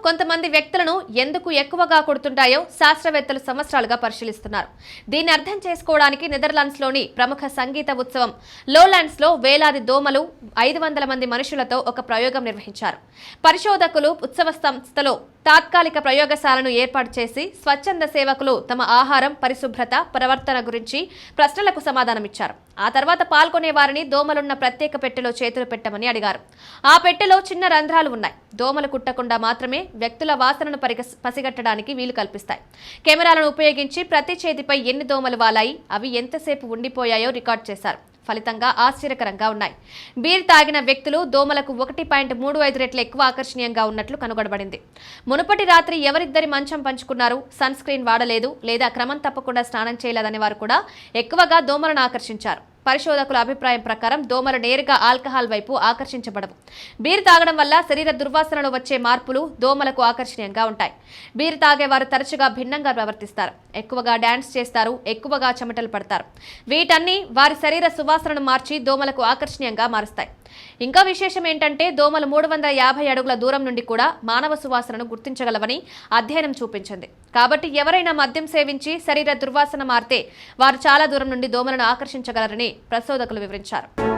కొంతమంది వ్యక్తులను ఎందుకు ఎక్కువగా కొడుతుంటాయో శాస్త్రవేత్తలు సంవత్సరాలుగా పరిశీలిస్తున్నారు. దీన్ని అర్థం చేసుకోవడానికి నెదర్లాండ్స్లోని ప్రముఖ సంగీత ఉత్సవం లోలాండ్స్లో వేలాది దోమలు 500 మంది మనుషులతో ఒక ప్రయోగం నిర్వహించారు. పరిశోధకులు ఉత్సవ సంస్థలో తాత్కాలిక ప్రయోగశాలను ఏర్పాటు చేసి స్వచ్ఛంద సేవకులు తమ ఆహారం, పరిశుభ్రత, ప్రవర్తన గురించి ప్రశ్నలకు సమాధానమిచ్చారు. ఆ తర్వాత పాల్గొనే వారిని దోమలున్న ప్రత్యేక పెట్టెలో చేతులు పెట్టమని అడిగారు. ఆ పెట్టెలో చిన్న రంధ్రాలు ఉన్నాయి. దోమలు కుట్టకుండా మాత్రమే వ్యక్తుల వాసనను పసిగట్టడానికి వీలు కల్పిస్తాయి. కెమెరాలను ఉపయోగించి ప్రతి చేతిపై ఎన్ని దోమలు వాలాయి, అవి ఎంతసేపు ఉండిపోయాయో రికార్డు చేశారు. ఫలితంగా ఆశ్చర్యకరంగా ఉన్నాయి. బీర్ తాగిన వ్యక్తులు దోమలకు 1.35 రెట్లు ఎక్కువ ఆకర్షణీయంగా ఉన్నట్లు కనుగొనబడింది. మునుపటి రాత్రి ఎవరిద్దరి మంచం పంచుకున్నారు, సన్ స్క్రీన్ వాడలేదు లేదా క్రమం తప్పకుండా స్నానం చేయలేదనే వారు కూడా ఎక్కువగా దోమలను ఆకర్షించారు. పరిశోధకుల అభిప్రాయం ప్రకారం దోమలు నేరుగా ఆల్కహాల్ వైపు ఆకర్షించబడవు. బీర్ తాగడం వల్ల శరీర దుర్వాసనలో వచ్చే మార్పులు దోమలకు ఆకర్షణీయంగా ఉంటాయి. బీర్ తాగేవారు తరచుగా భిన్నంగా ప్రవర్తిస్తారు, ఎక్కువగా డాన్స్ చేస్తారు, ఎక్కువగా చెమటలు పడతారు. వీటన్నీ వారి శరీర సువాసనను మార్చి దోమలకు ఆకర్షణీయంగా మారుస్తాయి. ఇంకా విశేషం ఏంటంటే దోమలు 350 అడుగుల దూరం నుండి కూడా మానవ సువాసనను గుర్తించగలవని అధ్యయనం చూపించింది. కాబట్టి ఎవరైనా మద్యం సేవించి శరీర దుర్వాసన మారితే వారు చాలా దూరం నుండి దోమలను ఆకర్షించగలరని పరిశోధకులు వివరించారు.